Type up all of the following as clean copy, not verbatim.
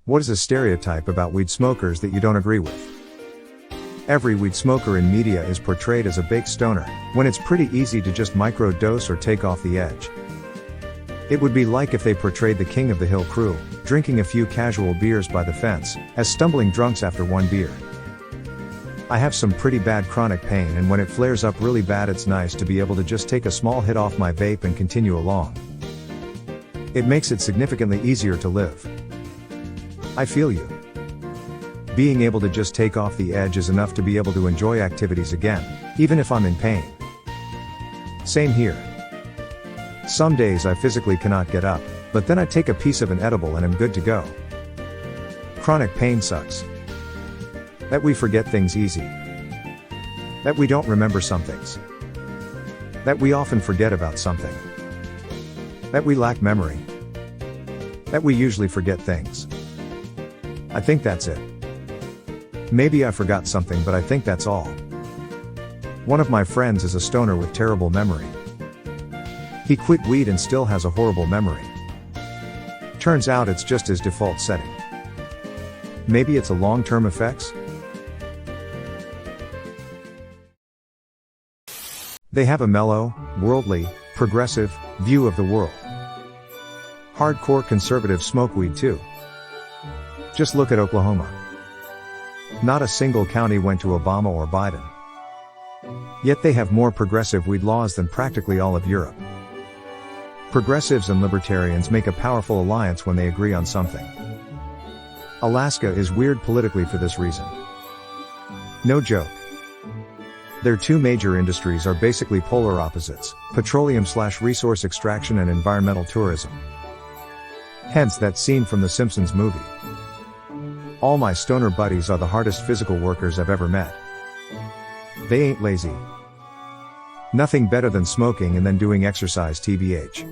What is a stereotype about weed smokers that you don't agree with? Every weed smoker in media is portrayed as a baked stoner, when it's pretty easy to just micro-dose or take off the edge. It would be like if they portrayed the king of the hill crew, drinking a few casual beers by the fence, as stumbling drunks after one beer. I have some pretty bad chronic pain, and when it flares up really bad, it's nice to be able to just take a small hit off my vape and continue along. It makes it significantly easier to live. I feel you. Being able to just take off the edge is enough to be able to enjoy activities again, even if I'm in pain. Same here. Some days I physically cannot get up, but then I take a piece of an edible and I'm good to go. Chronic pain sucks. That we forget things easy. That we don't remember some things. That we often forget about something. That we lack memory. That we usually forget things. I think that's it. Maybe I forgot something, but I think that's all. One of my friends is a stoner with terrible memory. He quit weed and still has a horrible memory. Turns out it's just his default setting. Maybe it's a long-term effects? They have a mellow, worldly, progressive view of the world. Hardcore conservatives smoke weed too. Just look at Oklahoma. Not a single county went to Obama or Biden. Yet they have more progressive weed laws than practically all of Europe. Progressives and libertarians make a powerful alliance when they agree on something. Alaska is weird politically for this reason. No joke. Their two major industries are basically polar opposites: petroleum/resource extraction and environmental tourism. Hence that scene from the Simpsons movie. All my stoner buddies are the hardest physical workers I've ever met. They ain't lazy. Nothing better than smoking and then doing exercise tbh.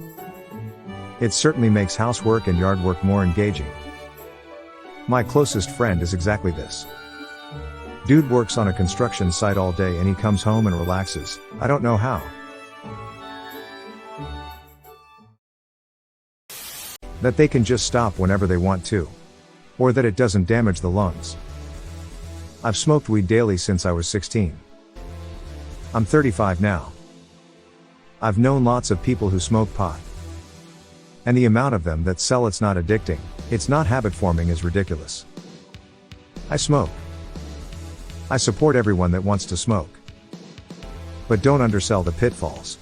It certainly makes housework and yard work more engaging. My closest friend is exactly this. Dude works on a construction site all day and he comes home and relaxes. I don't know how. That they can just stop whenever they want to. Or that it doesn't damage the lungs. I've smoked weed daily since I was 16. I'm 35 now. I've known lots of people who smoke pot. And the amount of them that sell it's not addicting, it's not habit forming is ridiculous. I smoke. I support everyone that wants to smoke. But don't undersell the pitfalls.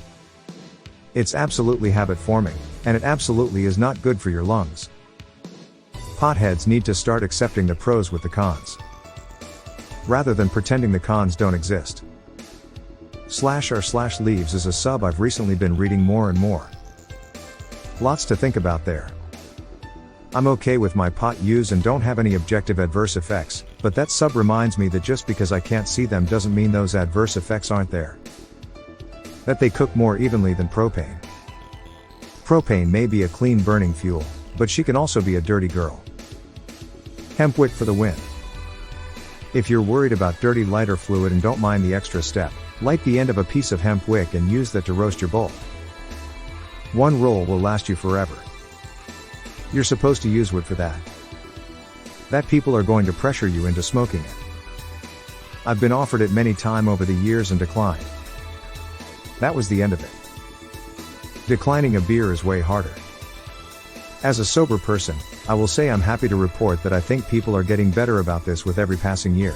It's absolutely habit forming, and it absolutely is not good for your lungs. Potheads need to start accepting the pros with the cons. Rather than pretending the cons don't exist. /r/leaves is a sub I've recently been reading more and more. Lots to think about there. I'm okay with my pot use and don't have any objective adverse effects, but that sub reminds me that just because I can't see them doesn't mean those adverse effects aren't there. That they cook more evenly than propane. Propane may be a clean burning fuel, but she can also be a dirty girl. Hemp wick for the win. If you're worried about dirty lighter fluid and don't mind the extra step, light the end of a piece of hemp wick and use that to roast your bowl. One roll will last you forever. You're supposed to use wood for that. That people are going to pressure you into smoking it. I've been offered it many times over the years and declined. That was the end of it. Declining a beer is way harder. As a sober person, I will say I'm happy to report that I think people are getting better about this with every passing year.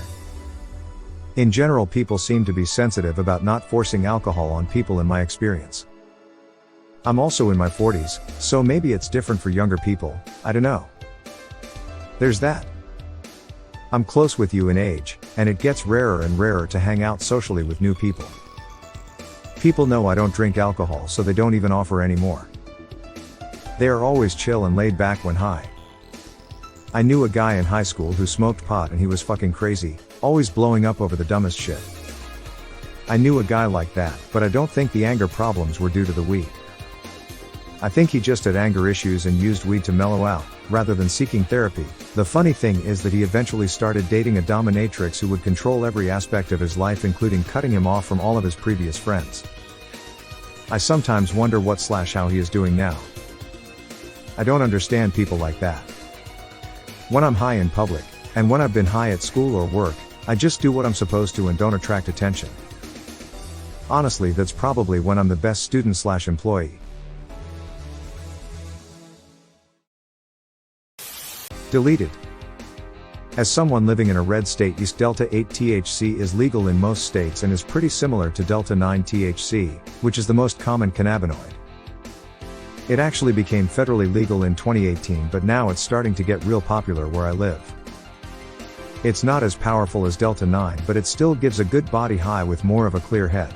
In general, people seem to be sensitive about not forcing alcohol on people in my experience. I'm also in my 40s, so maybe it's different for younger people, I don't know. There's that. I'm close with you in age, and it gets rarer and rarer to hang out socially with new people. People know I don't drink alcohol, so they don't even offer anymore. They are always chill and laid back when high. I knew a guy in high school who smoked pot and he was fucking crazy, always blowing up over the dumbest shit. I knew a guy like that, but I don't think the anger problems were due to the weed. I think he just had anger issues and used weed to mellow out, rather than seeking therapy. The funny thing is that he eventually started dating a dominatrix who would control every aspect of his life, including cutting him off from all of his previous friends. I sometimes wonder what/how he is doing now. I don't understand people like that. When I'm high in public, and when I've been high at school or work, I just do what I'm supposed to and don't attract attention. Honestly, that's probably when I'm the best student/employee. Deleted. As someone living in a red state, East Delta 8 THC is legal in most states and is pretty similar to Delta 9 THC, which is the most common cannabinoid. It actually became federally legal in 2018, but now it's starting to get real popular where I live. It's not as powerful as Delta 9, but it still gives a good body high with more of a clear head.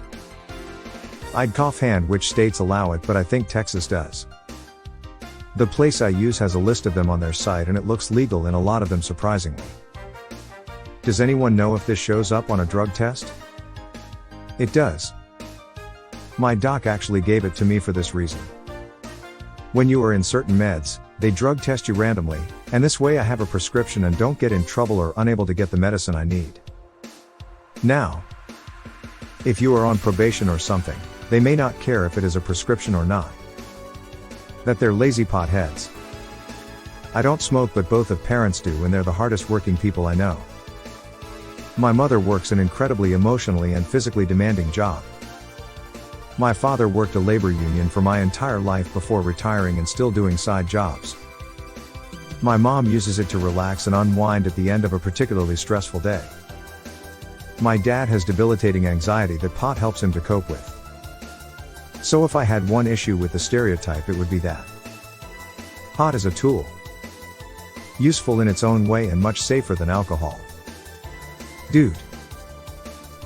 I'd offhand which states allow it, but I think Texas does. The place I use has a list of them on their site and it looks legal in a lot of them, surprisingly. Does anyone know if this shows up on a drug test? It does. My doc actually gave it to me for this reason. When you are in certain meds, they drug test you randomly, and this way I have a prescription and don't get in trouble or unable to get the medicine I need. Now, if you are on probation or something, they may not care if it is a prescription or not. That they're lazy potheads. I don't smoke, but both of parents do, and they're the hardest working people I know. My mother works an incredibly emotionally and physically demanding job. My father worked a labor union for my entire life before retiring and still doing side jobs. My mom uses it to relax and unwind at the end of a particularly stressful day. My dad has debilitating anxiety that pot helps him to cope with. So if I had one issue with the stereotype, it would be that. Pot is a tool. Useful in its own way and much safer than alcohol. Dude.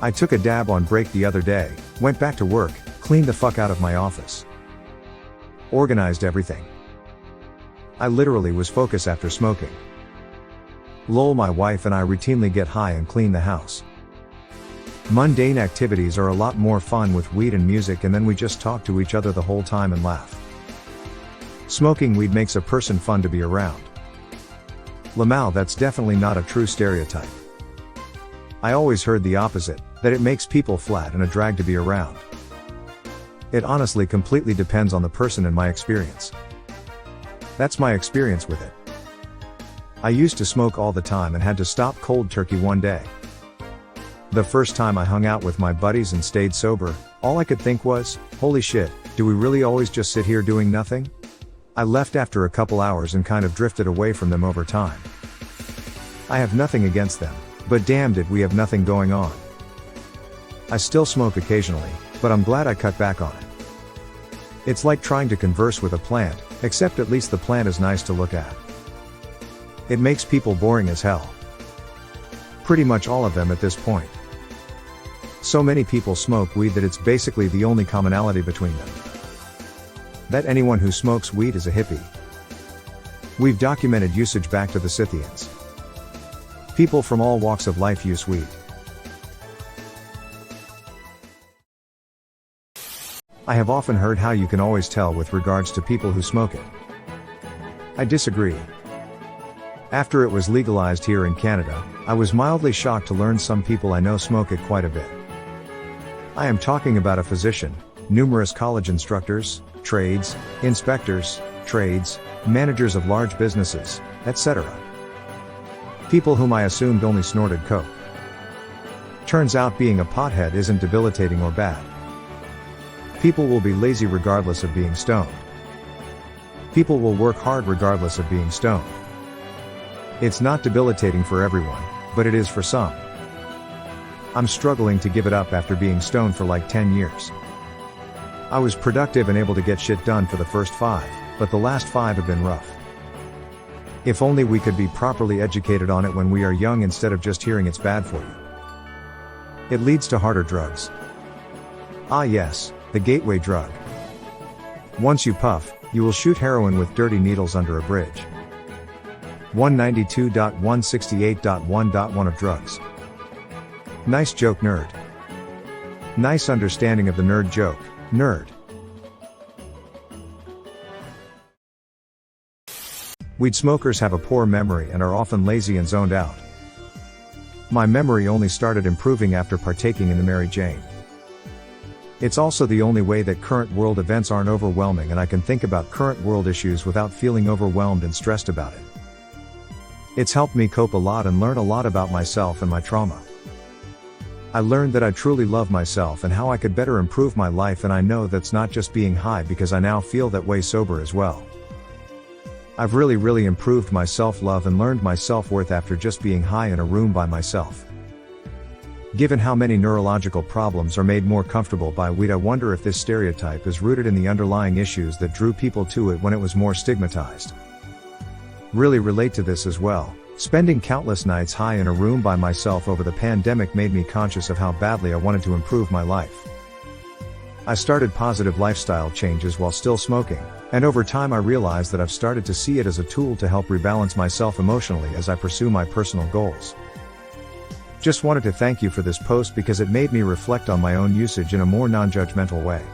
I took a dab on break the other day, went back to work, cleaned the fuck out of my office. Organized everything. I literally was focused after smoking. Lol, my wife and I routinely get high and clean the house. Mundane activities are a lot more fun with weed and music, and then we just talk to each other the whole time and laugh. Smoking weed makes a person fun to be around. Lamau, that's definitely not a true stereotype. I always heard the opposite, that it makes people flat and a drag to be around. It honestly completely depends on the person in my experience. That's my experience with it. I used to smoke all the time and had to stop cold turkey one day. The first time I hung out with my buddies and stayed sober, all I could think was, holy shit, do we really always just sit here doing nothing? I left after a couple hours and kind of drifted away from them over time. I have nothing against them, but damn did we have nothing going on. I still smoke occasionally, but I'm glad I cut back on it. It's like trying to converse with a plant, except at least the plant is nice to look at. It makes people boring as hell. Pretty much all of them at this point. So many people smoke weed that it's basically the only commonality between them. That anyone who smokes weed is a hippie. We've documented usage back to the Scythians. People from all walks of life use weed. I have often heard how you can always tell with regards to people who smoke it. I disagree. After it was legalized here in Canada, I was mildly shocked to learn some people I know smoke it quite a bit. I am talking about a physician, numerous college instructors, trades, inspectors, trades, managers of large businesses, etc. People whom I assumed only snorted coke. Turns out being a pothead isn't debilitating or bad. People will be lazy regardless of being stoned. People will work hard regardless of being stoned. It's not debilitating for everyone, but it is for some. I'm struggling to give it up after being stoned for like 10 years. I was productive and able to get shit done for the first 5, but the last 5 have been rough. If only we could be properly educated on it when we are young instead of just hearing it's bad for you. It leads to harder drugs. Ah yes, the gateway drug. Once you puff, you will shoot heroin with dirty needles under a bridge. 192.168.1.1 of drugs. Nice joke, nerd. Nice understanding of the nerd joke, nerd. Weed smokers have a poor memory and are often lazy and zoned out. My memory only started improving after partaking in the Mary Jane. It's also the only way that current world events aren't overwhelming and I can think about current world issues without feeling overwhelmed and stressed about it. It's helped me cope a lot and learn a lot about myself and my trauma. I learned that I truly love myself and how I could better improve my life, and I know that's not just being high, because I now feel that way sober as well. I've really improved my self-love and learned my self-worth after just being high in a room by myself. Given how many neurological problems are made more comfortable by weed, I wonder if this stereotype is rooted in the underlying issues that drew people to it when it was more stigmatized. Really relate to this as well. Spending countless nights high in a room by myself over the pandemic made me conscious of how badly I wanted to improve my life. I started positive lifestyle changes while still smoking, and over time I realized that I've started to see it as a tool to help rebalance myself emotionally as I pursue my personal goals. Just wanted to thank you for this post because it made me reflect on my own usage in a more non-judgmental way.